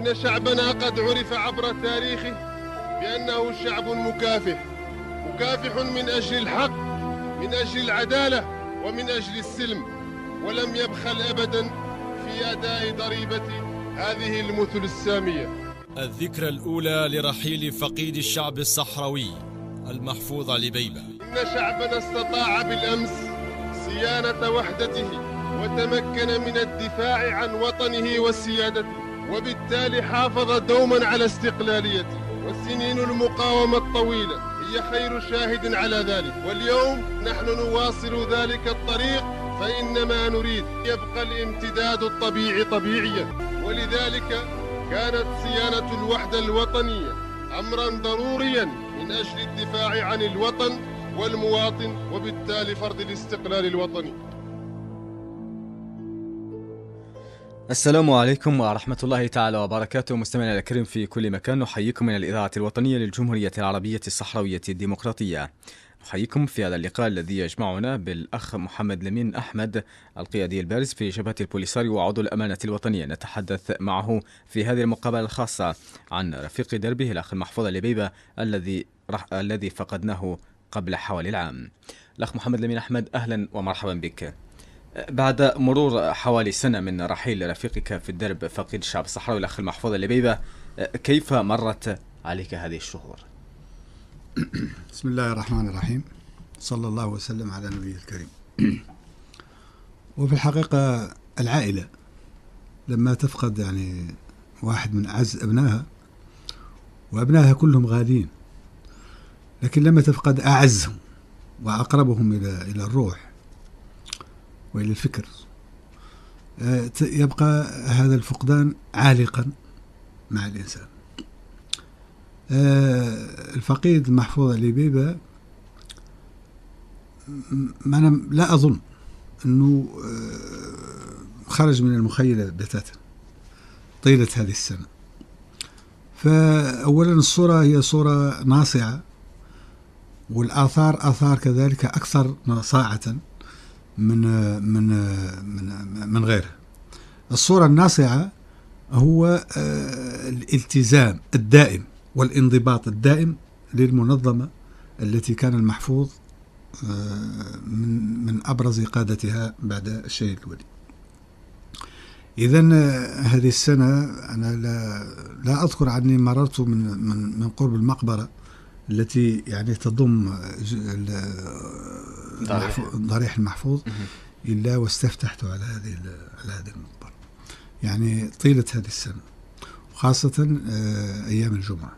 إن شعبنا قد عرف عبر تاريخه بأنه شعب مكافح من أجل الحق، من أجل العدالة، ومن أجل السلم، ولم يبخل أبدا في أداء ضريبة هذه المثل السامية. الذكرى الأولى لرحيل فقيد الشعب الصحراوي المحفوظ علي بيبة. إن شعبنا استطاع بالأمس صيانة وحدته وتمكن من الدفاع عن وطنه وسيادته، وبالتالي حافظ دوما على استقلاليته، وسنين المقاومة الطويلة هي خير شاهد على ذلك. واليوم نحن نواصل ذلك الطريق، فإن ما نريد يبقى الامتداد الطبيعي طبيعيا، ولذلك كانت صيانة الوحدة الوطنية أمرا ضروريا من أجل الدفاع عن الوطن والمواطن، وبالتالي فرض الاستقلال الوطني. السلام عليكم ورحمة الله تعالى وبركاته. مستمعينا الكريم في كل مكان، نحييكم من الإذاعة الوطنية للجمهورية العربية الصحراوية الديمقراطية. نحييكم في هذا اللقاء الذي يجمعنا بالأخ محمد لمين أحمد، القيادي البارز في جبهة البوليساريو وعضو الأمانة الوطنية. نتحدث معه في هذه المقابلة الخاصة عن رفيق دربه الأخ المحفوظ علي بيبة الذي فقدناه قبل حوالي العام. الأخ محمد لمين أحمد، أهلا ومرحبا بك. بعد مرور حوالي سنة من رحيل رفيقك في الدرب فقيد الشعب الصحراوي الأخ المحفوظ علي بيبة، كيف مرت عليك هذه الشهور؟ بسم الله الرحمن الرحيم، صلى الله وسلم على نبيه الكريم. وفي الحقيقة العائلة لما تفقد يعني واحد من أعز أبنائها، وأبنائها كلهم غاليين، لكن لما تفقد أعزهم وأقربهم إلى الروح وإلى الفكر، يبقى هذا الفقدان عالقا مع الإنسان. الفقيد المحفوظ علي بيبة، أنا لا أظن أنه خرج من المخيلة بتاتا طيلة هذه السنة. فأولا الصورة هي صورة ناصعة، والآثار آثار كذلك أكثر نصاعة من غيرها. الصورة الناصعة هو الالتزام الدائم والانضباط الدائم للمنظمة التي كان المحفوظ من أبرز قادتها بعد الشهيد الولي. إذن هذه السنة أنا لا أذكر عني مررت من قرب المقبرة التي يعني تضم ضريح المحفوظ إلا واستفتحت على هذه المقبرة، يعني طيلة هذه السنة، وخاصة أيام الجمعة،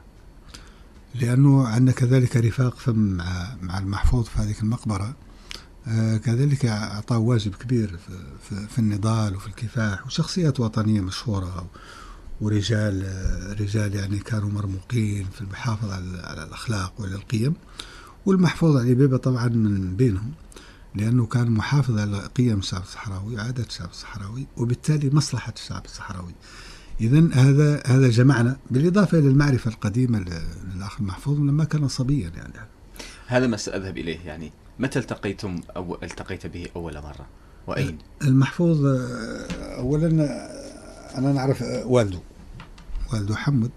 لأنه عندنا كذلك رفاق فم مع المحفوظ في هذه المقبرة، كذلك أعطاه واجب كبير في النضال وفي الكفاح، وشخصيات وطنية مشهورة ورجال يعني كانوا مرموقين في المحافظة على الأخلاق وعلى القيم. والمحفوظ علي بيبة طبعا من بينهم، لأنه كان محافظ على قيم الشعب الصحراوي وعادات الشعب الصحراوي، وبالتالي مصلحة الشعب الصحراوي. إذن هذا جمعنا، بالإضافة إلى المعرفة القديمة للأخ المحفوظ لما كان صبيا. يعني هذا ما سأذهب إليه. يعني متى التقيتم أو التقيت به أول مرة، وأين؟ المحفوظ أولا أنا نعرف والده حمد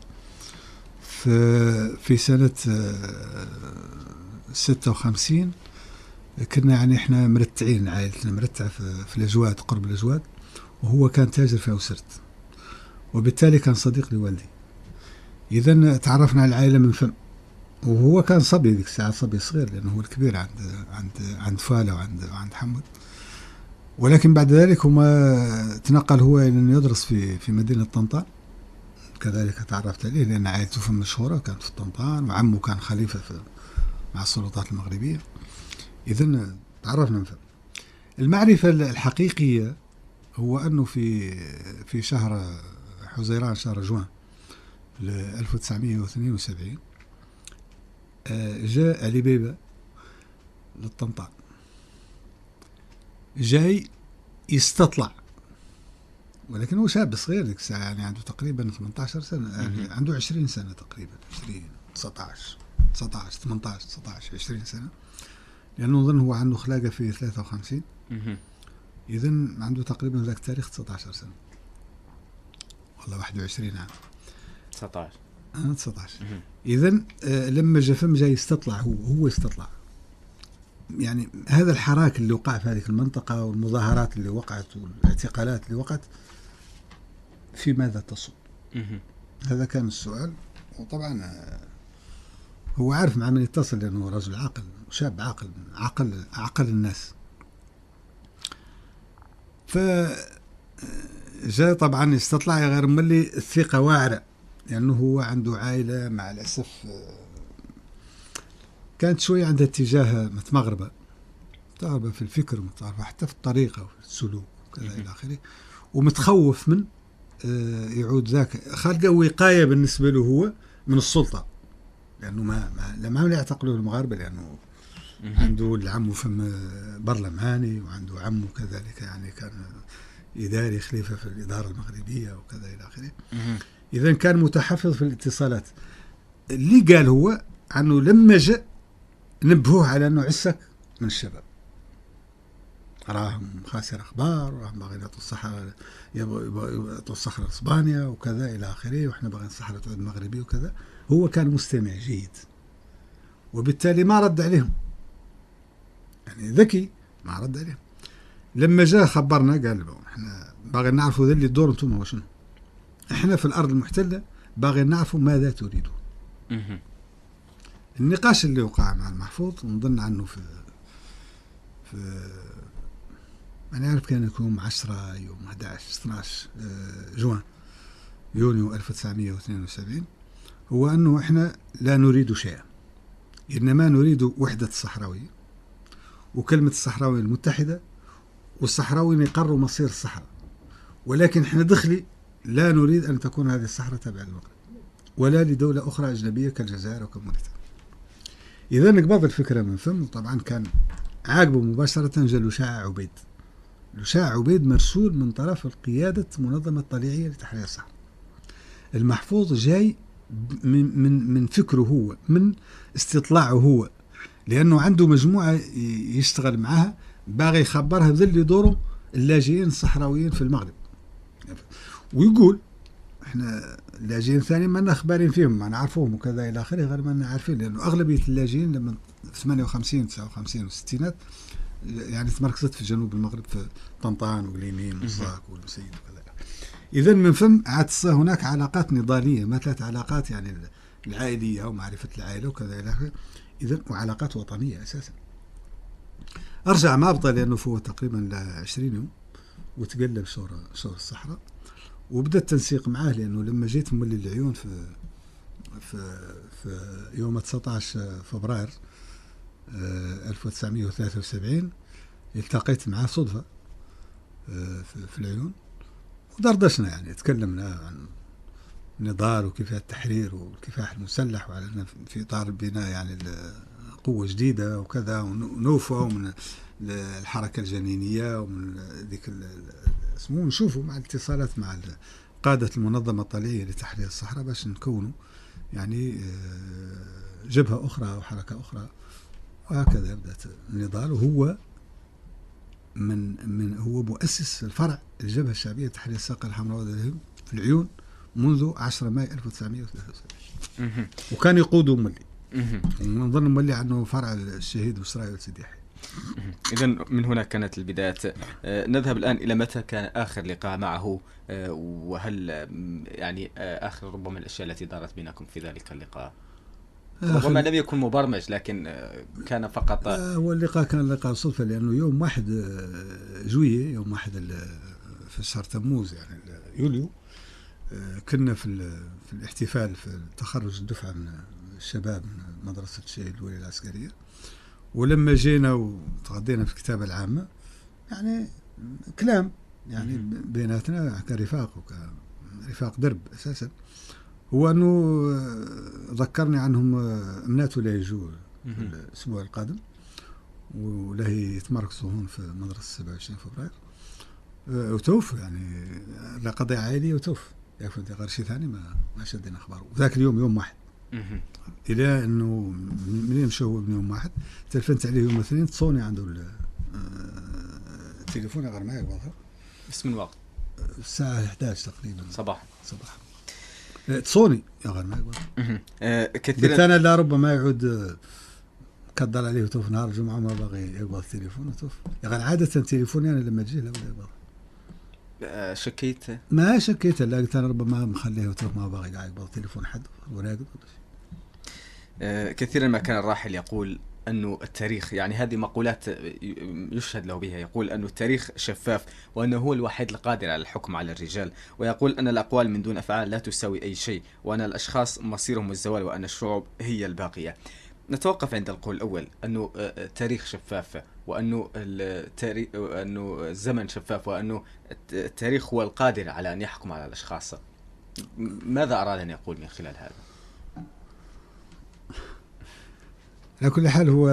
في سنة 56. كنا يعني إحنا مرتعين، عائلتنا مرتعة في الأجواد، قرب الأجواد، وهو كان تاجر في أوسرت، وبالتالي كان صديق لوالدي. إذن تعرفنا على العائلة من فم، وهو كان صبي ذيك الساعة، صبي صغير، لأنه هو الكبير عند فالة وعند حمد. ولكن بعد ذلك هما تنقل هو إلى أنه يدرس في مدينة طنطان، كذلك تعرفت عليه لأن عائلته فم مشهورة كانت في طنطان، وعمه كان خليفة مع السلطات المغربية. إذن تعرفنا من فم. المعرفة الحقيقية هو أنه في شهر حزيران، شهر جوان 1972، جاء علي بيبة للطنطان، جاي يستطلع، ولكن هو شاب صغير ذيك الساعة، يعني عنده تقريبا 18 سنة، يعني عنده 20 سنة تقريبا، 20 19 18 19 20 سنة، لأنه أظن هو عنده خلاقة في 53. إذن عنده تقريبا ذاك التاريخ 19 سنة، والله 21 عام. 19. إذن لما جا فم جاي يستطلع، هو يستطلع يعني هذا الحراك اللي وقع في هذه المنطقة والمظاهرات اللي وقعت والاعتقالات اللي وقعت في ماذا تصب. هذا كان السؤال. وطبعا هو عارف مع من يتصل لأنه رجل عاقل وشاب عقل الناس. فجاء طبعا يستطلع غير ملي الثقة واعرة، لأنه هو عنده عائلة مع الأسف كانت شوية عندها اتجاه متمغربة في الفكر، متغربة حتى في الطريقة وفي السلوك وكذا إلى آخره، ومتخوف من يعود ذاك، خلقه وقاية بالنسبة له هو من السلطة، لأنه ما يعتقلوه المغاربة، لأنه عنده العم فم برلماني وعنده عمه كذلك يعني كان إداري خليفة في الإدارة المغربية وكذا إلى آخره. إذن كان متحفظ في الاتصالات. اللي قال هو عنه لما جاء نبهوه على أنه عسك من الشباب، راهم خاسر أخبار، راهم باغيين يعطوا الصحة، يعطوا الصحة لإسبانيا وكذا إلى آخره، وإحنا باغيين الصحة تعود مغربي وكذا. هو كان مستمع جيد، وبالتالي ما رد عليهم، يعني ذكي ما رد عليهم. لما جاء خبرنا قال إحنا باغيين نعرفوا ذا اللي الدور أنتم وشنو، إحنا في الأرض المحتلة باغيين نعرفوا ماذا تريدون. النقاش اللي وقع مع المحفوظ نظن عنه في أنا أعرف كان يكون 10 يوم 11 جوان يونيو 1972، هو أنه إحنا لا نريد شيئا، إنما نريد وحدة الصحراوية وكلمة الصحراوية المتحدة، والصحراويين يقروا مصير الصحراء، ولكن إحنا دخلي لا نريد أن تكون هذه الصحراء تابعة للمغرب ولا لدولة أخرى أجنبية كالجزائر وكموريتانيا. إذا نقبض الفكرة من فم. وطبعا كان عاقبه مباشرة جاء لشاع عبيد مرسول من طرف القيادة منظمة طليعية لتحرير الصحراء. المحفوظ جاي من فكره هو، من استطلاعه هو، لأنه عنده مجموعة يشتغل معها باغي يخبرها بذل دوره اللاجئين الصحراويين في المغرب، ويقول احنا اللاجئين ثاني ما اخبارين فيهم، ما نعرفوهم وكذا الى اخره، غير ما عارفين، لانه اغلبيه اللاجئين لما في 58 59 والستينات يعني تمركزت في جنوب المغرب، في طنطان وقليمين والصاك والمسيد وكذا. اذا من فم عاد هناك علاقات نضاليه، مثلت علاقات يعني العائليه ومعرفه العائله وكذا الى اخره، اذا وعلاقات وطنيه اساسا. ارجع مابطه لانه فوت تقريبا 20 يوم وتقلب شور الصحراء، وبدأ التنسيق معاه، لأنه لما جيت مولي العيون في يوم 19 فبراير 1973 التقيت معاه صدفة في العيون، ودردشنا يعني تكلمنا عن النضال وكيفية التحرير والكفاح المسلح، وعلى في إطار بناء يعني قوة جديدة وكذا، ونوفوا من الحركة الجنينية ومن ذيك اسمه، نشوفوا مع الاتصالات مع قادة المنظمة الطليعية لتحرير الصحراء باش نكونوا يعني جبهة أخرى أو حركة أخرى، وهكذا بدأت النضال. وهو هو مؤسس الفرع الجبهة الشعبية لتحرير الساقة الحمراء والذهب في العيون منذ 10 ماي 1973، وكان يقوده مولي، ونظن مولي عنه فرع الشهيد بسراي والسيدي يحيى. إذا من هنا كانت البدايات. نذهب الآن إلى متى كان آخر لقاء معه، وهل يعني آخر ربما الأشياء التي دارت بينكم في ذلك اللقاء؟ ربما لم يكن مبرمج، لكن كان فقط هو اللقاء كان لقاء صدفة، لأنه يوم 1 جوية، يوم 1 في شهر تموز يعني يوليو، كنا في الاحتفال في تخرج الدفعة من الشباب من مدرسة الشهيد الولي العسكرية، ولما جينا وتغدينا في الكتابة العامة يعني كلام يعني بيناتنا كرفاق وكرفاق درب أساسا، هو أنه ذكرني عنهم أمناته لا يجوا الأسبوع القادم، وله يتمركزوا هون في مدرسة 27 فبراير، وتوف يعني لقضية عائلية وتوف، يعرف أنت غير شيء ثاني ما شدنا أخباره. ذاك اليوم يوم 1 إلى أنه من يمشي هو من يوم 1 تلفنت عليه يوم 2 تصوني عنده التليفون غير معي وضعها اسم الوقت الساعة 11 تقريبا صباحا. تصوني يا غير ما يقبض. كثيرا قلت أنا لا ربما يعود كدر عليه توف نهار الجمعة ما باغي يقبض التليفون وتوف. يا غير عادة تليفوني أنا لما تجيه لا بد يقبض. شكيت؟ ما شكيت، لا قلت أنا ربما مخليه وتوف ما باغي قاعد يقبض التليفون حد ولا يقبض. كثيرا ما كان الراحل يقول أنه التاريخ، يعني هذه مقولات يشهد له بها، يقول أنه التاريخ شفاف وأنه هو الوحيد القادر على الحكم على الرجال، ويقول أن الأقوال من دون أفعال لا تساوي أي شيء، وأن الأشخاص مصيرهم الزوال وأن الشعوب هي الباقية. نتوقف عند القول الأول أنه التاريخ شفاف، وأنه الزمن شفاف، وأنه التاريخ هو القادر على أن يحكم على الأشخاص. ماذا أراد أن يقول من خلال هذا؟ على كل حال هو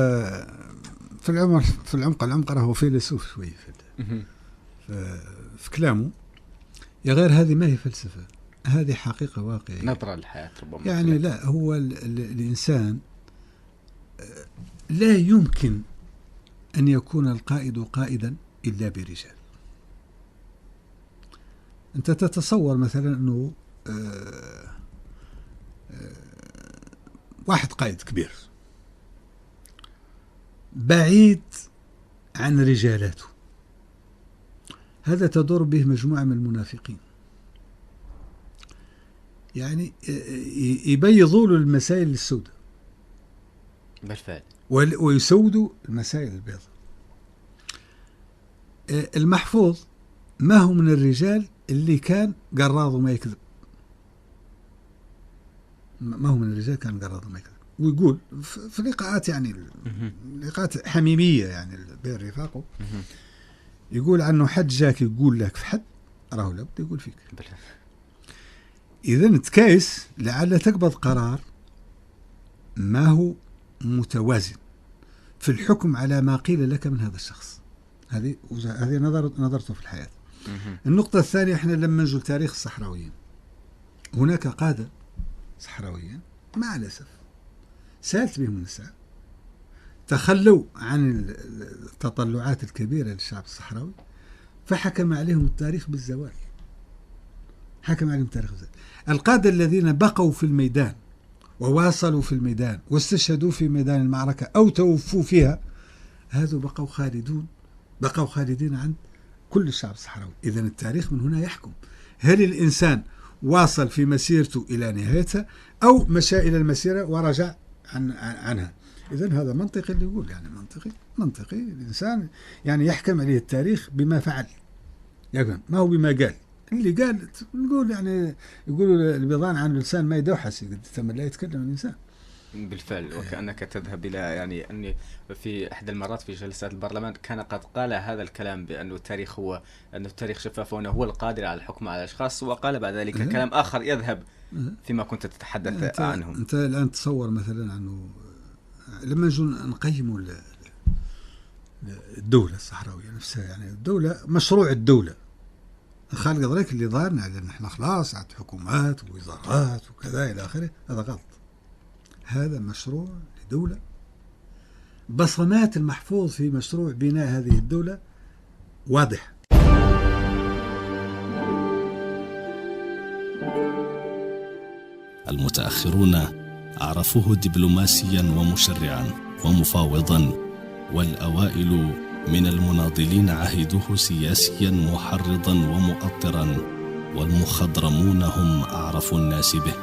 في العمق راهو فيلسوف شوي في كلامه. يا غير هذه ما هي فلسفة، هذه حقيقة واقعية، نظرة للحياة ربما. يعني لا، هو الإنسان لا يمكن أن يكون القائد قائدا إلا برجال. أنت تتصور مثلا أنه واحد قائد كبير بعيد عن رجالاته، هذا تدور به مجموعة من المنافقين، يعني يبيضوا له المسائل السوداء بالفعل ويسودوا المسائل البيضاء. المحفوظ ما هو من الرجال اللي كان قراض وما يكذب، ما هو من الرجال كان قراض وما يكذب، ويقول في لقاءات، يعني لقاءات حميمية يعني بين رفاقه، يقول عنه حد جاك يقول لك في حد راهو لابد يقول فيك. إذن تكايس لعل تقبض قرار ما هو متوازن في الحكم على ما قيل لك من هذا الشخص. هذه نظرته في الحياة. النقطة الثانية، احنا لما نجوا تاريخ الصحراويين، هناك قادة صحراويين مع الأسف سالت بهم النساء، تخلوا عن التطلعات الكبيرة للشعب الصحراوي، فحكم عليهم التاريخ بالزوال. حكم عليهم التاريخ بالزوال. القادة الذين بقوا في الميدان وواصلوا في الميدان واستشهدوا في ميدان المعركة أو توفوا فيها، هذو بقوا خالدين عند كل الشعب الصحراوي. إذن التاريخ من هنا يحكم هل الإنسان واصل في مسيرته إلى نهايتها أو مشى إلى المسيرة ورجع عنها. إذن هذا منطقي اللي يقول، يعني منطقي الإنسان يعني يحكم عليه التاريخ بما فعل، يفهم ما هو بما قال. اللي قال نقول يعني يقولوا البيضان عن الإنسان ما يدوحس، ثم لا يتكلم الإنسان. بالفعل، وكأنك تذهب إلى يعني أني في إحدى المرات في جلسات البرلمان كان قد قال هذا الكلام بأن التاريخ شفاف وأنه هو القادر على الحكم على الأشخاص، وقال بعد ذلك كلام آخر يذهب فيما كنت تتحدث عنه. أنت الآن تصور مثلا أنه لما نجوا نقيموا الدولة الصحراوية نفسها، يعني الدولة مشروع الدولة خالق ذلك اللي ظهرنا لأن احنا خلاص عند حكومات ووزارات وكذا إلى آخره، هذا غلط. هذا مشروع لدولة، بصمات المحفوظ في مشروع بناء هذه الدولة واضح. المتأخرون عرفوه دبلوماسيا ومشرعا ومفاوضا، والأوائل من المناضلين عهدوه سياسيا محرضا ومؤطرا، والمخضرمون هم أعرف الناس به.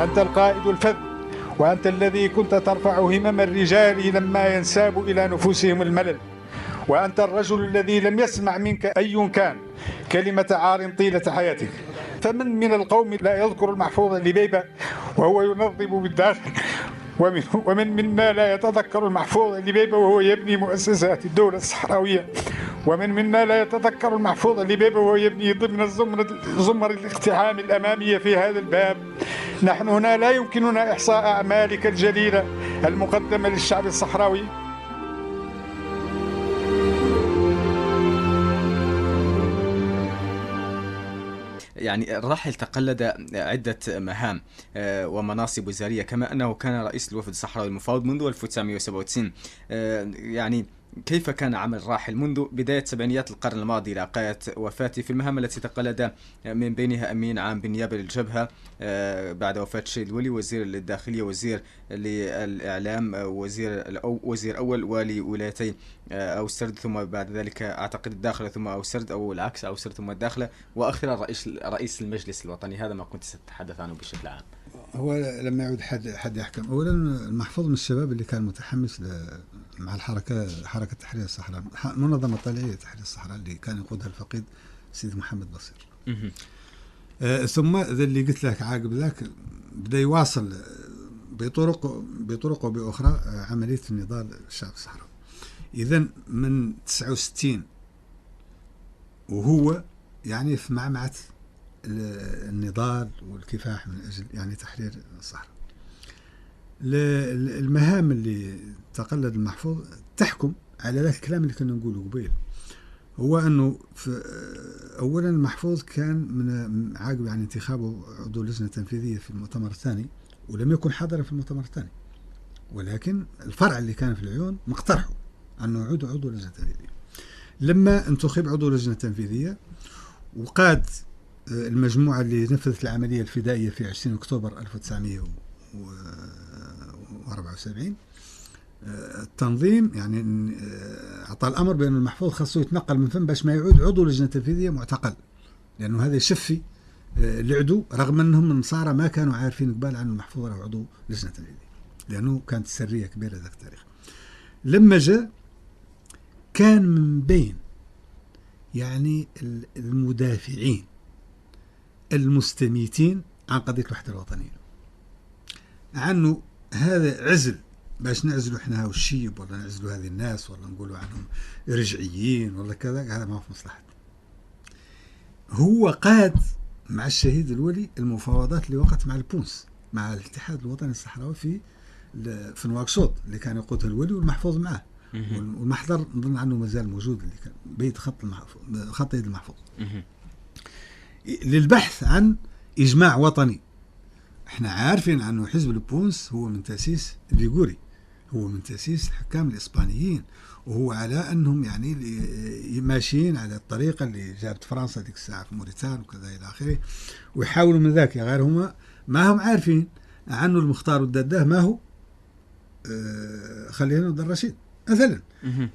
أنت القائد الفذ، وأنت الذي كنت ترفع همم الرجال لما ينساب إلى نفوسهم الملل، وأنت الرجل الذي لم يسمع منك أي كان كلمة عار طيلة حياتك. فمن من القوم لا يذكر المحفوظ لبيبة وهو ينظم بالداخل، ومن منا لا يتذكر المحفوظ لبيبة وهو يبني مؤسسات الدولة الصحراوية، ومن منا لا يتذكر المحفوظ لبيبة وهو يبني ضمن زمر الاقتحام الأمامية في هذا الباب. نحن هنا لا يمكننا إحصاء أعمالك الجليلة المقدمة للشعب الصحراوي. يعني الراحل تقلد عدة مهام ومناصب وزارية، كما أنه كان رئيس الوفد الصحراوي المفاوض منذ 1997. يعني كيف كان عمل الراحل منذ بداية سبعينيات القرن الماضي إلى غاية وفاته في المهام التي تقلد، من بينها أمين عام بالنيابة للجبهة بعد وفاة الشهيد الولي، وزير للداخلية، وزير للإعلام، وزير أول والي ولايتي أوسرد، ثم بعد ذلك أعتقد الداخلة ثم أوسرد، أو العكس، أوسرد ثم الداخلة، وأخيرا رئيس المجلس الوطني. هذا ما كنت ستتحدث عنه بشكل عام. هو لما يعود حد يحكم. أولا المحفوظ من الشباب اللي كان متحمس مع حركة تحرير الصحراء، منظمة طليعية تحرير الصحراء اللي كان يقودها الفقيد سيد محمد بصير. ثم ذا اللي قلت لك عاقب ذاك بدأ يواصل بطرق وبأخرى عملية النضال الشعب الصحراوي. إذن من 69 وهو يعني في معمعة النضال والكفاح من أجل يعني تحرير الصحراء. المهام اللي تقلد المحفوظ تحكم على ذاك الكلام اللي كنا نقوله قبيل، هو أنه أولا المحفوظ كان من عقب يعني انتخابه عضو لجنة تنفيذية في المؤتمر الثاني، ولم يكن حاضرا في المؤتمر الثاني، ولكن الفرع اللي كان في العيون مقترحه أنه يعود عضو لجنة تنفيذية. لما انتخب عضو لجنة تنفيذية وقاد المجموعة اللي نفذت العملية الفدائية في 20 أكتوبر 1974، التنظيم يعني أعطى الأمر بأن المحفوظ خاصه يتنقل من فم باش ما يعود عضو لجنة تنفيذية معتقل، لأنه هذا يشفي العدو، رغم أنهم النصارى ما كانوا عارفين قبال عن المحفوظ أو عضو لجنة تنفيذية، لأنه كانت سرية كبيرة ذاك التاريخ. لما جاء كان من بين يعني المدافعين المستميتين عن قضية الوحدة الوطنية، عنه هذا عزل باش نعزلوا احنا والشيب، ولا نعزلوا هذه الناس، ولا نقولوا عنهم رجعيين ولا كذا، هذا ما هو في مصلحته. هو قاد مع الشهيد الولي المفاوضات اللي وقعت مع البونس، مع الاتحاد الوطني الصحراوي في نواكشوط اللي كان يقودها الولي والمحفوظ معه، والمحضر نظن عنه مازال موجود، اللي كان بيت خط يد المحفوظ للبحث عن إجماع وطني. احنا عارفين عنه حزب البونس هو من تأسيس الفيغوري، هو من تأسيس الحكام الإسبانيين، وهو على أنهم يعني ماشيين على الطريقة اللي جابت فرنسا ديك الساعة في موريتان وكذا إلى آخره، ويحاولوا من ذاك غير هما ما هم عارفين عنه المختار والدداه ما هو خلينا ودر الرشيد مثلا.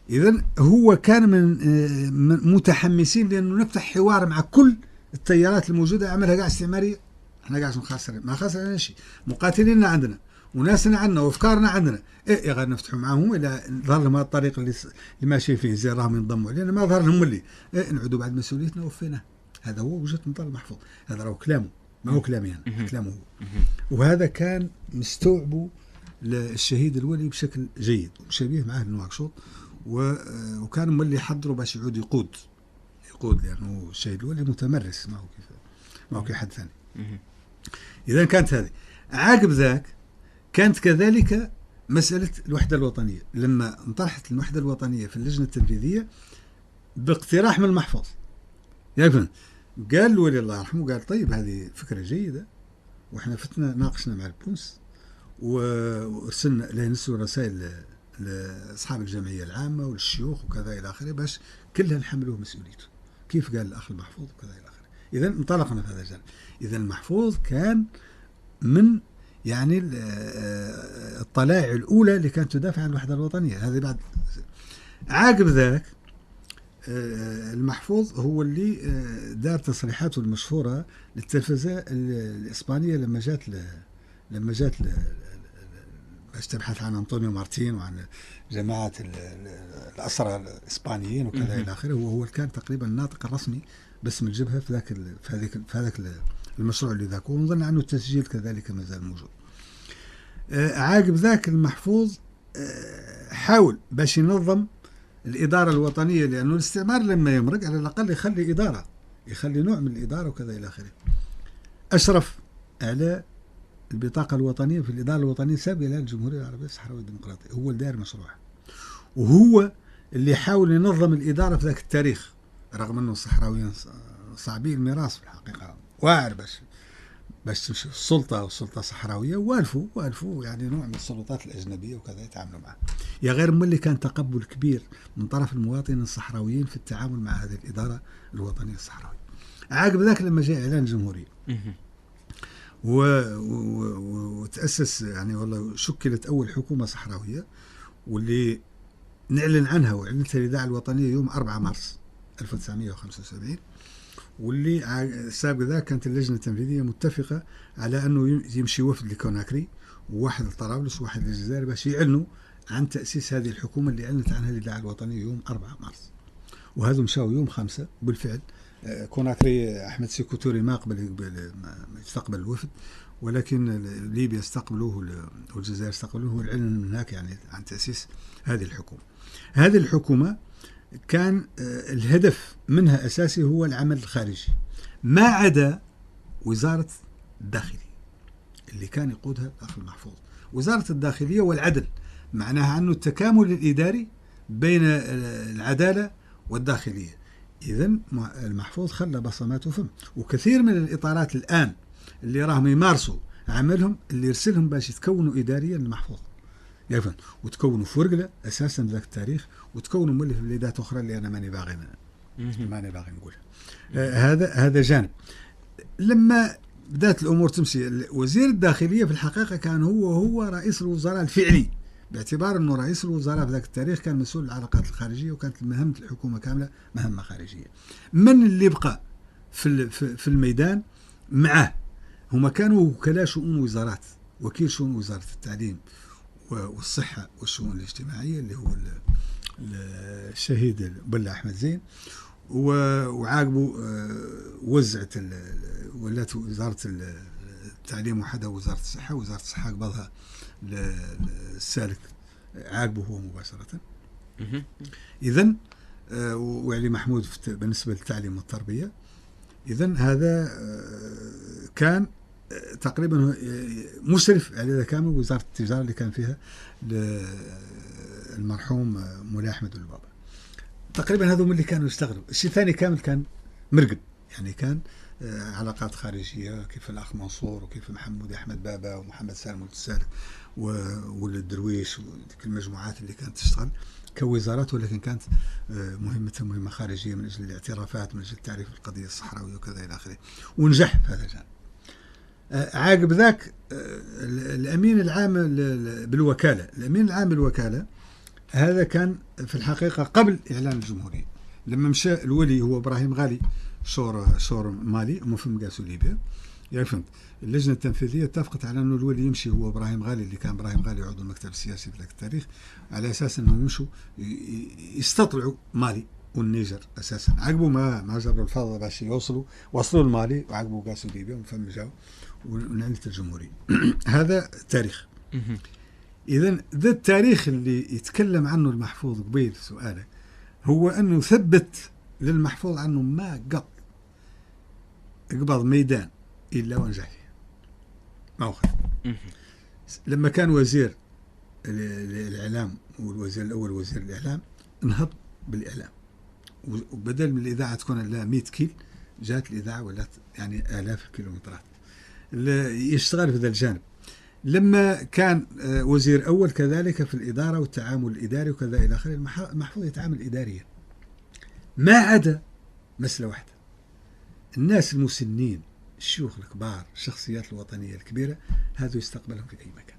إذن هو كان من متحمسين لأنه نفتح حوار مع كل التيارات الموجودة، عملها قاع استعمارية، احنا قاعد نخسر ما خسرنا شيء، مقاتليننا عندنا وناسنا عندنا وافكارنا عندنا، ايه غير نفتحوا معهم الى ظهر لهم هذا الطريق اللي ماشي فيه زي راهم ينضموا علينا، ما ظهر لهم اللي نعودوا بعد مسؤوليتنا وفينا. هذا هو وجهة نظر المحفوظ، هذا راهو كلامه ما هو كلامي انا، كلامه هو. وهذا كان مستوعبه للشهيد الولي بشكل جيد وشبيه معه نواكشوط، وكان مولي يحضروا باش يعود يقود لانه الشهيد الولي متمرس ما هو كي حد ثاني. إذا كانت هذه. عقب ذاك كانت كذلك مسألة الوحدة الوطنية، لما انطرحت الوحدة الوطنية في اللجنة التنفيذية باقتراح من المحفوظ، يعني قال الولي الله يرحمه، قال طيب هذه فكرة جيدة، وإحنا فتنا ناقشنا مع البونس وارسلنا له نسوا رسائل لأصحاب الجمعية العامة والشيوخ وكذا إلى آخره باش كلها نحملوه مسؤوليته، كيف قال الأخ المحفوظ وكذا إلى آخره. إذا انطلقنا في هذا الجانب. إذا المحفوظ كان من يعني الطلائع الأولى اللي كانت تدافع عن الوحدة الوطنية. هذه بعد عقب ذاك المحفوظ هو اللي دار تصريحاته المشهورة للتلفزة الإسبانية لما جات باش تبحث عن أنطونيو مارتين وعن جماعة الأسرى الإسبانيين وكذا إلى آخره، وهو كان تقريبا الناطق الرسمي باسم الجبهة في هذاك المشروع اللي ذاك، ونظن عنه التسجيل كذلك ما زال موجود. عاقب ذاك المحفوظ حاول باش ينظم الإدارة الوطنية، لأنه الاستعمار لما يمرق على الأقل يخلي إدارة، يخلي نوع من الإدارة وكذا إلى آخره. أشرف على البطاقة الوطنية في الإدارة الوطنية السابقة للجمهورية العربية الصحراوية الديمقراطية، هو اللي داير مشروعها، وهو اللي حاول ينظم الإدارة في ذاك التاريخ، رغم أنه الصحراويين صعبين الميراث في الحقيقة، واعر باش تمشي السلطة والسلطة صحراوية، والفوا يعني نوع من السلطات الأجنبية وكذا يتعاملوا معه. يا غير ملي كان تقبل كبير من طرف المواطنين الصحراويين في التعامل مع هذه الإدارة الوطنية الصحراوية. عقب ذاك لما جاء إعلان الجمهورية وتأسس يعني والله شكلت أول حكومة صحراوية، واللي نعلن عنها وأعلنتها الإذاعة الوطنية يوم 4 مارس 1975. واللي سابق ذاك كانت اللجنة التنفيذية متفقة على أنه يمشي وفد لكوناكري وواحد لطرابلس وواحد للجزائر باش يعلنوا عن تأسيس هذه الحكومة اللي أعلنت عنها الإذاعة الوطنية يوم 4 مارس. وهذا مشاو يوم 5 بالفعل. كوناكري أحمد سيكو توري ما يستقبل الوفد، ولكن ليبيا استقبلوه والجزائر استقبلوه، والعلن من هناك يعني عن تأسيس هذه الحكومة. هذه الحكومة كان الهدف منها أساسي هو العمل الخارجي، ما عدا وزارة الداخلية اللي كان يقودها الأخ المحفوظ. وزارة الداخلية والعدل معناها أنه التكامل الإداري بين العدالة والداخلية. إذن المحفوظ خلى بصماته فم، وكثير من الإطارات الآن اللي راهم يمارسوا عملهم اللي يرسلهم باش يتكونوا إداريا المحفوظ يفهم، وتكونوا فرقلة أساسا ذاك التاريخ، وتكونوا مولي في بلادات أخرى اللي أنا ماني باغي نقولها. هذا جانب. لما بدأت الأمور تمشي، وزير الداخلية في الحقيقة كان هو رئيس الوزراء الفعلي، باعتبار أنه رئيس الوزراء في ذاك التاريخ كان مسؤول العلاقات الخارجية، وكانت مهمة الحكومة كاملة مهمة خارجية. من اللي بقى في الميدان معه هما كانوا وكلاء شؤون وزارات، وكيل شؤون وزارة التعليم والصحة والشؤون الاجتماعية اللي هو الشهيد بلا أحمد زين، وعاقبه وزعت ولات وزارة التعليم وحدها وزارة الصحة، وزارة الصحة قبضها للسالك عاقبه هو مباشرة. إذن وعلي محمود بالنسبة للتعليم والتربية. إذن هذا كان تقريبا مشرف على ذا كامل وزارة التجارة اللي كان فيها المرحوم مولاي أحمد البابا. تقريبا هذول اللي كانوا يشتغلوا. الشيء الثاني كامل كان مرقد، يعني كان علاقات خارجية كيف الأخ منصور وكيف محمود أحمد بابا ومحمد سالم السالك والدرويش وذيك المجموعات اللي كانت تشتغل كوزارات، ولكن كانت مهمتها مهمة خارجية من أجل الاعترافات، من أجل تعريف القضية الصحراوية وكذا إلى آخره، ونجح في هذا الجانب. عاقب ذاك الأمين العام بالوكالة، الأمين العام بالوكالة هذا كان في الحقيقة قبل إعلان الجمهورية. لما مشى الولي هو إبراهيم غالي شور مالي مفهم قاسو ليبيا، يعني فهمت. اللجنة التنفيذية اتفقت على أنه الولي يمشي هو إبراهيم غالي، اللي كان إبراهيم غالي عضو المكتب السياسي في ذاك التاريخ، على أساس أنهم يمشوا يستطلعوا مالي والنيجر أساسا. عقبوا ما جروا الفضل باش وصلوا المالي، وعقبوا قاسو ليبيا وفهم جاو ونعلنت الجمهورية. هذا تاريخ. إذن ذا التاريخ اللي يتكلم عنه المحفوظ قبيل سؤاله هو أنه ثبت للمحفوظ عنه ما قبض ميدان إلا ونجح فيه ما أخذ. لما كان وزير الإعلام والوزير الأول وزير الإعلام انهض بالإعلام، وبدل من الإذاعة تكون لها 100 كيل جات الإذاعة ولا يعني آلاف الكيلومترات يشتغل في ذا الجانب. لما كان وزير أول كذلك في الإدارة والتعامل الإداري وكذا إلى آخره، المحفوظ يتعامل إداريا، ما عدا مسألة واحدة: الناس المسنين، الشيوخ الكبار، الشخصيات الوطنية الكبيرة، هذا يستقبلهم في أي مكان.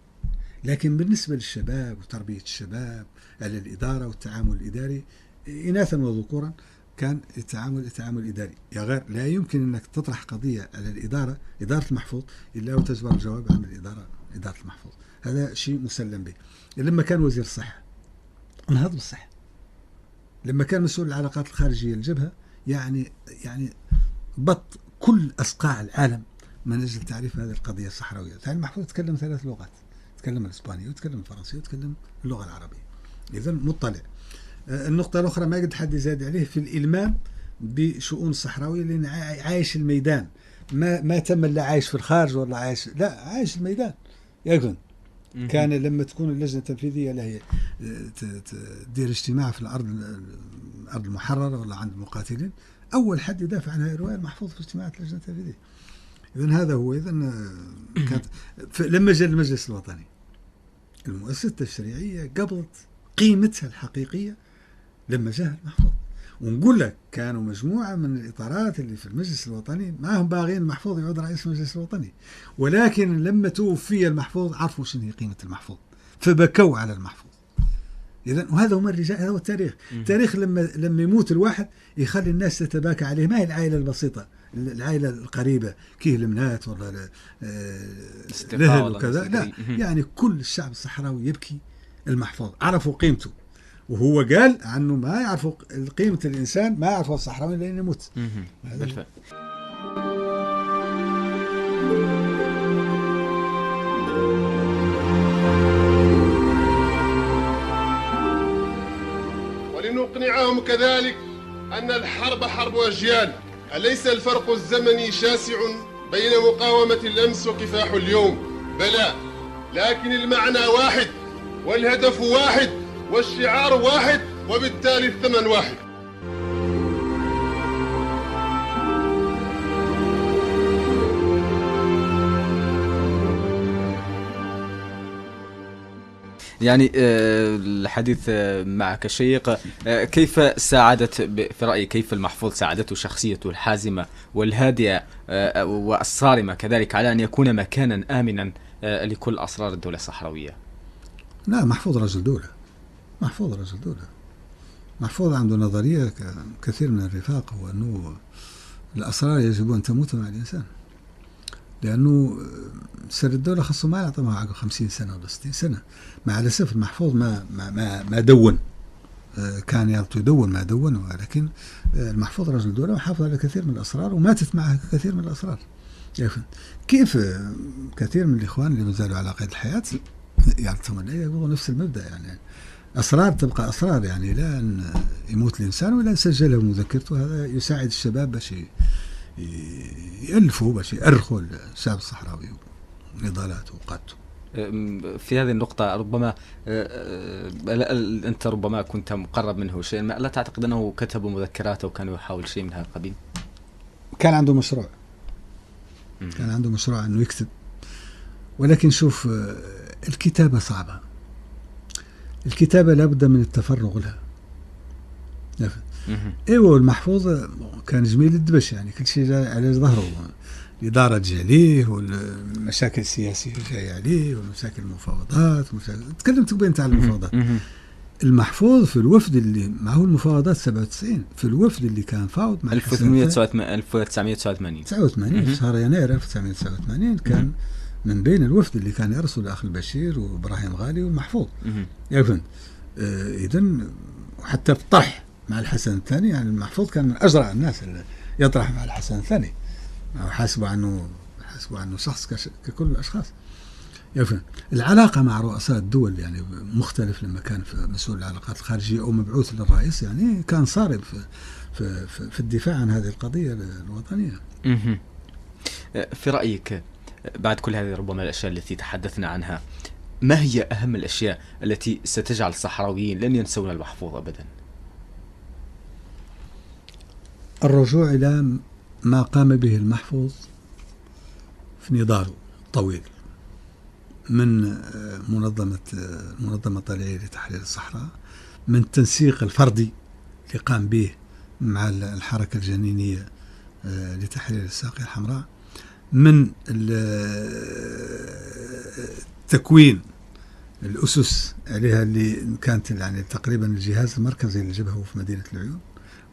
لكن بالنسبة للشباب وتربية الشباب على الإدارة والتعامل الإداري إناثا وذكورا كان التعامل إداري. يا غير لا يمكن أنك تطرح قضية على إدارة المحفوظ إلا وتجبر الجواب عن إدارة المحفوظ. هذا شيء مسلم به. لما كان وزير الصحة انهض بالصحة. لما كان مسؤول العلاقات الخارجية الجبهة يعني بط كل أصقاع العالم من أجل تعريف هذه القضية الصحراوية. يعني المحفوظ يتكلم 3 لغات، يتكلم الإسبانية ويتكلم الفرنسية ويتكلم اللغة العربية. إذن مطلع. النقطة الأخرى ما قد حد يزاد عليه في الإلمام بشؤون الصحراوية، لأن عايش الميدان، ما تم لا عايش في الخارج ولا عايش الميدان. يكون كان لما تكون اللجنة التنفيذية لهي تدير اجتماع في الأرض المحررة ولا عند المقاتلين، أول حد يدافع عن هذه الرواية المحفوظ في اجتماعات اللجنة التنفيذية. إذن هذا هو. إذن كانت لما جاء المجلس الوطني المؤسسة التشريعية قبضت قيمتها الحقيقية لما جاء المحفوظ. ونقول لك كانوا مجموعة من الإطارات اللي في المجلس الوطني ما هم باغين المحفوظ يعود رئيس المجلس الوطني، ولكن لما توفي المحفوظ عرفوا شنو هي قيمة المحفوظ فبكوا على المحفوظ. إذن وهذا هو الرجال، هذا هو التاريخ. التاريخ لما يموت الواحد يخلي الناس تتباكى عليه. ما هي العائلة البسيطة، العائلة القريبة كيه المنات ولا لهل وكذا، لا، يعني كل الشعب الصحراوي يبكي المحفوظ، عرفوا قيمته. وهو قال عنه ما يعرفوا قيمة الإنسان، ما يعرفوا الصحراوي لين يموت. بالفعل. ولنقنعهم كذلك أن الحرب حرب أجيال، أليس الفرق الزمني شاسع بين مقاومة الأمس وكفاح اليوم؟ بلى، لكن المعنى واحد والهدف واحد والشعار واحد وبالتالي الثمن واحد. يعني الحديث معك شيق. كيف ساعدت في رأيك، كيف المحفوظ ساعدته شخصيته الحازمة والهادئة والصارمة كذلك على أن يكون مكانا آمنا لكل أسرار الدولة الصحراوية؟ لا، محفوظ رجل دولة. محفوظ رجل دولة. محفوظ عنده نظرية كثير من الرفاق، هو أنه الأسرار يجب أن تموت مع الإنسان، لأنه سر الدولة خاصه ما يعطيها عقب 50 سنة ولا 60 سنة. مع الأسف المحفوظ ما دون، كان يدون ما دون، ولكن المحفوظ رجل دولة وحافظ على كثير من الأسرار وماتت معه كثير من الأسرار. كيف كثير من الإخوان اللي ما زالوا على قيد الحياة يعطون يقولوا نفس المبدأ، يعني أسرار تبقى أسرار، يعني لا أن يموت الإنسان ولا يسجلها مذكرته. هذا يساعد الشباب باش يألفوا، باش يأرخوا الشعب الصحراوي ونضالاته وقادته. في هذه النقطة ربما أنت ربما كنت مقرب منه شيء، لا تعتقد أنه كتب مذكراته وكان يحاول شيء من هذا القبيل؟ كان عنده مشروع، كان عنده مشروع أنه يكتب، ولكن شوف الكتابة صعبة. الكتابة لابد من التفرغ لها. ايوه المحفوظ كان جميل الدبش، يعني كل شيء جاي على ظهره، الإدارة تجي عليه والمشاكل السياسية جاية عليه والمشاكل المفاوضات. تكلمت بين تاع المفاوضات. المحفوظ في الوفد اللي معه المفاوضات 97، في الوفد اللي كان فاوض مع 1989 في شهر يناير 1989 كان من بين الوفد اللي كان يرسل الأخ البشير وإبراهيم غالي والمحفوظ. يفهم. إذن حتى في الطرح مع الحسن الثاني، يعني المحفوظ كان من أجرأ الناس اللي يطرح مع الحسن الثاني، حاسبوا عنه شخص ككل الأشخاص. يفهم. العلاقة مع رؤساء الدول يعني مختلف، لما كان في مسؤول العلاقات الخارجية أو مبعوث للرئيس يعني كان صارم في الدفاع عن هذه القضية الوطنية. في رأيك بعد كل هذه ربما الأشياء التي تحدثنا عنها، ما هي أهم الأشياء التي ستجعل الصحراويين لن ينسون المحفوظ أبدا؟ الرجوع إلى ما قام به المحفوظ في نضاله الطويل من منظمة طليعية لتحرير الصحراء، من التنسيق الفردي اللي قام به مع الحركة الجنينية لتحرير الساقية الحمراء، من تكوين الأسس عليها اللي كانت يعني تقريبا الجهاز المركزي اللي جبهه في مدينة العيون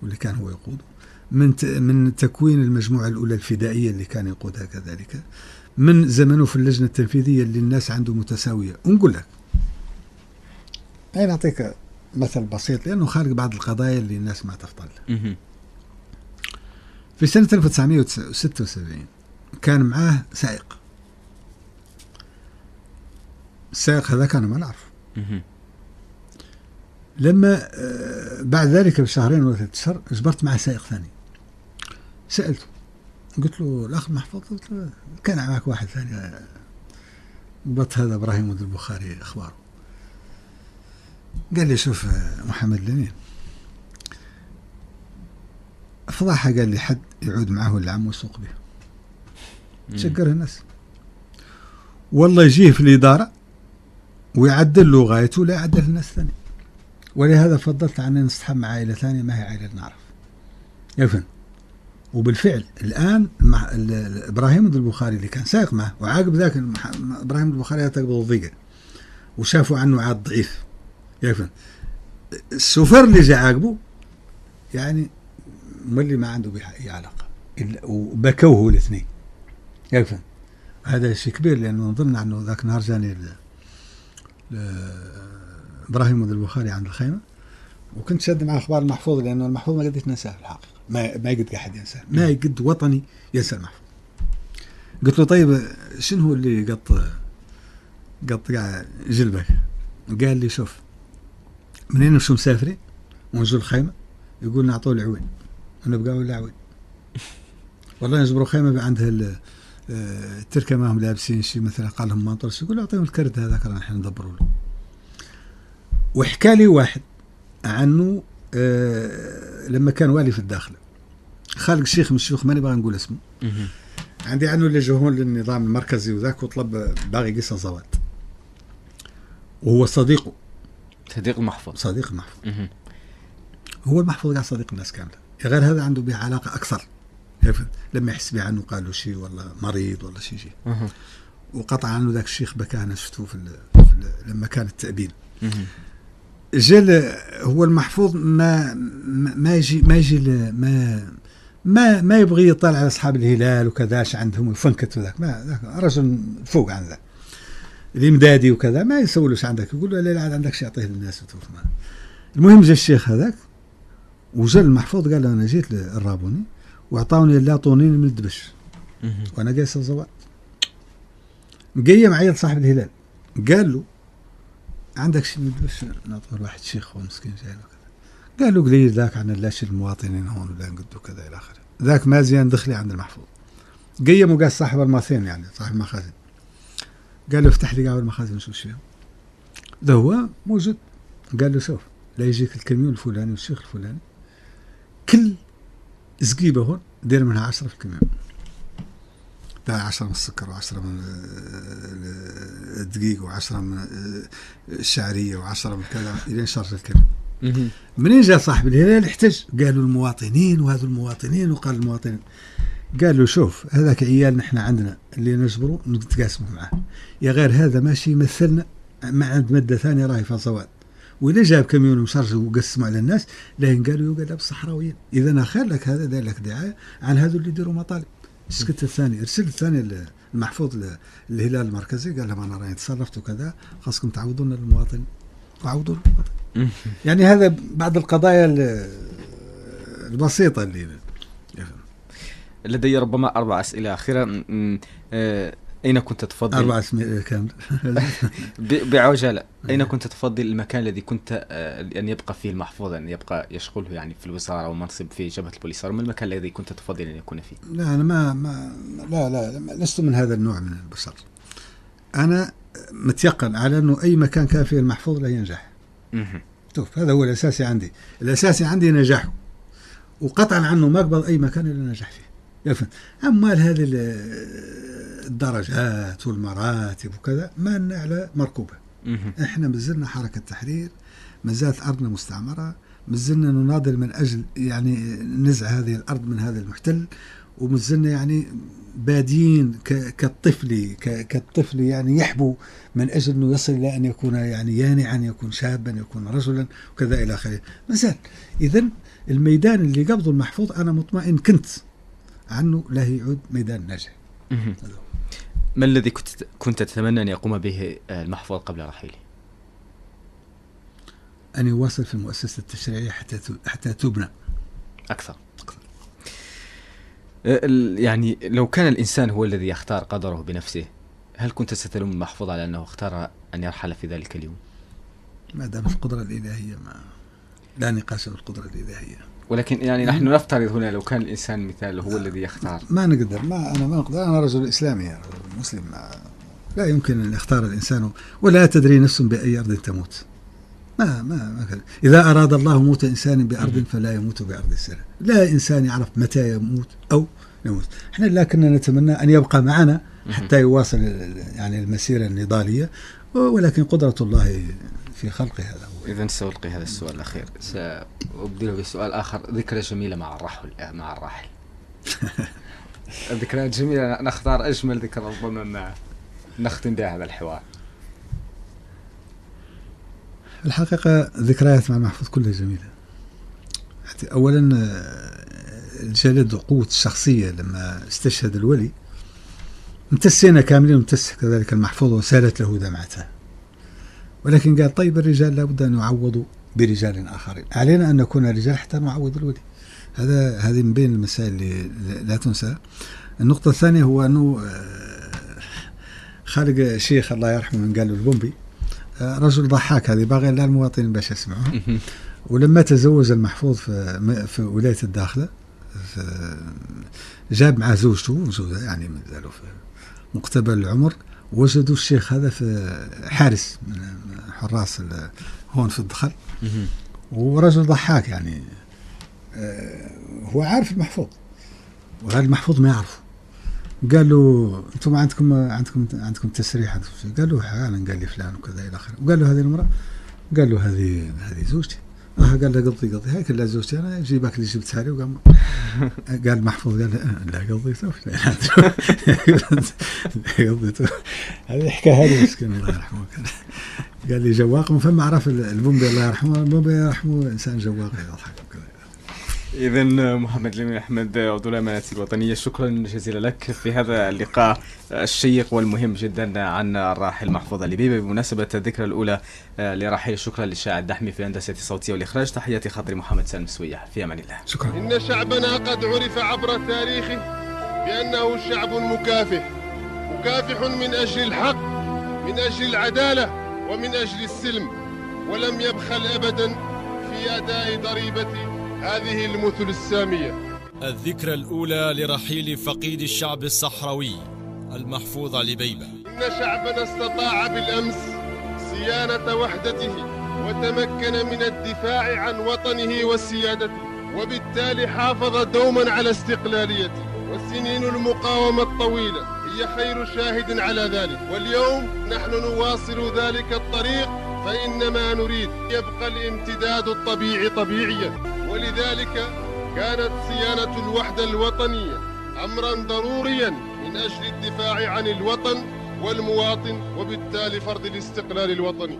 واللي كان هو يقوده، من تكوين المجموعة الأولى الفدائية اللي كان يقودها كذلك، من زمنه في اللجنة التنفيذية اللي الناس عنده متساوية. ونقول لك أنا نعطيك مثل بسيط لأنه خارج بعض القضايا اللي الناس ما تفضل. في سنة 1976 كان معاه سائق. السائق هذا كان ما نعرف. لما بعد ذلك بشهرين ولا 3 أشهر اجبرت معه سائق ثاني. سألته قلت له الأخ محفوظ، قلت له كان معك واحد ثاني بط هذا إبراهيم ولد البخاري أخباره. قال لي شوف محمد لمين فضحها، قال لي حد يعود معه العم ويسوق به. تشكرها الناس. والله يجيه في الإدارة ويعدل له غايته لا يعدل الناس ثانية. ولهذا فضلت عن نصطحب مع عائلة ثانية ما هي عائلة نعرف يفهم. وبالفعل الآن إبراهيم البخاري اللي كان سائق معه وعاقب ذاك إبراهيم البخاري تقبض الضيقة وشافوا عنه عاد ضعيف يفهم. السوفر اللي جاء عاقبه يعني ملي ما عنده أي علاقة وبكوه الاثنين يفهم. هذا شيء كبير لأنه نظن عنه ذاك نهار جاني إبراهيم البخاري عند الخيمة وكنت شد مع أخبار المحفوظ لأنه المحفوظ ما قدرت ننساه في الحقيقة. ما يقد أحد ينساه. ما يقد وطني ينسى المحفوظ. قلت له طيب شنو هو اللي قطع جلبك؟ قال لي شوف منين نمشوا مسافرين ونزول الخيمة يقول نعطوه العوين ونبقى ولا عوين. والله نجبروا خيمة عندها التركة ما هم لابسين شيء مثلا قال لهم مانطرس يقول أعطيهم الكرت هذاك راح نحن ندبروا له. وحكى لي واحد عنه لما كان والي في الداخل خالق شيخ من الشيوخ ماني باغي نقول اسمه عندي عنه اللي جهون للنظام المركزي وذاك وطلب باغي قصة زوات وهو صديق المحفوظ هو المحفوظ قاعد صديق الناس كاملة غير هذا عنده به علاقة أكثر لما يحس به عنه قال له شيء والله مريض ولا شيء وقطع عنه ذاك الشيخ بكى أنا شفته لما كان التأبين جل هو المحفوظ ما يجي ما يبغي يطلع على أصحاب الهلال وكذاش عندهم يفنكت وذاك ما ذاك رجل فوق عن ذاك الإمدادي وكذا ما يسولوش عندك يقول له لا عندك شيء أعطيه للناس وتوف ما. المهم جاء الشيخ هذاك وجل المحفوظ قال له أنا جيت للرابوني وأعطوني اللاطونين من الدبش وأنا جالس الزوات قيم عيل صاحب الهلال قال له عندك شيء من الدبش نعطيه واحد شيخ هو مسكين جاي وكذا قال له قليل ذاك عن اللاش المواطنين هون ولا نقد وكذا إلى آخره. ذاك ما زين دخلي عند المحفوظ قيم وقال صاحب الماثين يعني صاحب المخازن قال له افتح لي قاعد المخازن نشوف شو فيهم. ده هو موجود قال له شوف لا يجيك الكميون الفلاني والشيخ الفلاني كل زقيبة هون دير منها 10 في الكميون ده 10 من السكر و10 من الدقيق و10 من الشعرية و10 من كذا إلين شرط الكميون. منين جاء صاحب الهلال احتج قالوا المواطنين وهذا المواطنين وقال المواطنين قال له شوف هذاك عيال نحن عندنا اللي نجبره نتقاسمه معه يا غير هذا ماشي يمثلنا ما عند مادة ثانية راهي في الصواد وإذا جاب كميون وشرجه وقسمه على الناس لكن قالوا يوجد بالصحراويين إذا أنا خير لك هذا داير لك دعاية عن هذا اللي يديروا مطالب. سكت الثاني ارسل الثاني المحفوظ للهلال المركزي قال لهم أنا رأيي تصرفت وكذا خاصكم تعودون للمواطن وعودوا المواطن. يعني هذا بعض القضايا البسيطة اللي لدي ربما 4 أسئلة أخيرة. أين كنت تفضل 4 أسئلة كاملة بعجالة أين كنت تفضل المكان الذي كنت أن يبقى فيه المحفوظ أن يبقى يشغله يعني في الوزارة أو منصب في جبهة البوليسار وما المكان الذي كنت تفضل أن يكون فيه؟ لا أنا لا لست من هذا النوع من البشر. أنا متيقن على أنه أي مكان كان فيه المحفوظ لا ينجح. شوف هذا هو الأساسي عندي نجاحه وقطعا عنه ما أقبل أي مكان إلا نجح فيه. أمال هذه الدرجات والمراتب وكذا ما لنا على مركوبة. إحنا مازلنا حركة تحرير مازالت أرضنا مستعمرة مازلنا نناضل من أجل يعني نزع هذه الأرض من هذا المحتل ومازلنا يعني بادين كالطفل يعني يحبو من أجل أنه يصل إلى أن يكون يعني يانعا يكون شابا يكون رجلا وكذا إلى آخره مازال. إذن الميدان اللي قبضه المحفوظ أنا مطمئن كنت عنه لا يعود ميدان ناجح. ما الذي كنت تتمنى أن يقوم به المحفوظ قبل رحيله؟ أن يواصل في المؤسسة التشريعية حتى تبنى أكثر. يعني لو كان الإنسان هو الذي يختار قدره بنفسه هل كنت ستلوم المحفوظ على أنه اختار أن يرحل في ذلك اليوم؟ ما دام القدرة الإلهية لا نقاش بالقدرة الإلهية. ولكن يعني نحن نفترض هنا لو كان الإنسان مثال هو الذي يختار ما نقدر أنا ما أقدر. أنا رجل إسلامي رجل مسلم لا يمكن أن يختار الإنسان ولا تدري نفس بأي أرض تموت. ما كان. إذا أراد الله موت إنسان بأرض فلا يموت بأرض السنة. لا إنسان يعرف متى يموت أو نموت. احنا لكننا نتمنى أن يبقى معنا حتى يواصل يعني المسيرة النضالية، ولكن قدرة الله في خلقه هذا. إذن سألقي هذا السؤال الأخير، سأبدله بسؤال آخر. ذكرى جميلة مع الراحل ذكريات جميلة، نختار أجمل ذكرى ربما مع نختم بها هذا الحوار. الحقيقة ذكريات مع محفوظ كلها جميلة. أولا الجلد وقوة الشخصية لما استشهد الولي، امتسينا كاملين، امتس كذلك المحفوظ وسالت له دمعته، ولكن قال طيب الرجال لابد أن يعوضوا برجال آخرين، علينا أن نكون رجال حتى نعوض الولي. هذه من بين المسائل اللي لا تنسى. النقطة الثانية هو أنه خالق الشيخ الله يرحمه من قال البومبي رجل ضحاك، هذه باغي لا المواطنين باش يسمعوها. ولما تزوج المحفوظ في ولاية الداخلة جاب معه زوجته يعني مازالوا في مقتبل العمر، وجدوا الشيخ هذا في حارس من حراس هون في الدخل، ورجل ضحاك يعني هو عارف المحفوظ وهذا المحفوظ ما يعرفه. قال له انتم عندكم تسريح؟ قال له حالا، قال لي فلان وكذا الى اخره. وقال له هذه المرأة؟ قال له هذه زوجتي. قال له قضي هاي كلها زوجتي انا، جيبك اللي جبتها لي. وقام قال محفوظ قال لا قضيته قضيته. هذه حكايه هذه مسكين الله يرحمه. قال لي جواق، من فما عرف البومبي الله يرحمه، البومبي يرحمه انسان جواق يضحك وكذا. إذن محمد الأمين أحمد عضو الأمانة الوطنية، شكرا جزيلا لك في هذا اللقاء الشيق والمهم جدا عن الراحل محفوظ اللبيبي بمناسبة الذكرى الأولى لرحيل. شكرا للشاعر الدحمي في الهندسة الصوتية والإخراج. تحياتي خاطري محمد سالم سوية، في أمان الله. شكرا. إن شعبنا قد عرف عبر تاريخه بأنه شعب مكافح من أجل الحق، من أجل العدالة، ومن أجل السلم، ولم يبخل أبدا في أداء ضريبة هذه المثل السامية. الذكرى الأولى لرحيل فقيد الشعب الصحراوي المحفوظ لبيبة. إن شعبنا استطاع بالأمس صيانة وحدته وتمكن من الدفاع عن وطنه وسيادته، وبالتالي حافظ دوما على استقلاليته. وسنين المقاومة الطويلة هي خير شاهد على ذلك، واليوم نحن نواصل ذلك الطريق، فإنما نريد يبقى الامتداد الطبيعي طبيعيا. ولذلك كانت صيانة الوحدة الوطنية أمرا ضروريا من أجل الدفاع عن الوطن والمواطن، وبالتالي فرض الاستقلال الوطني.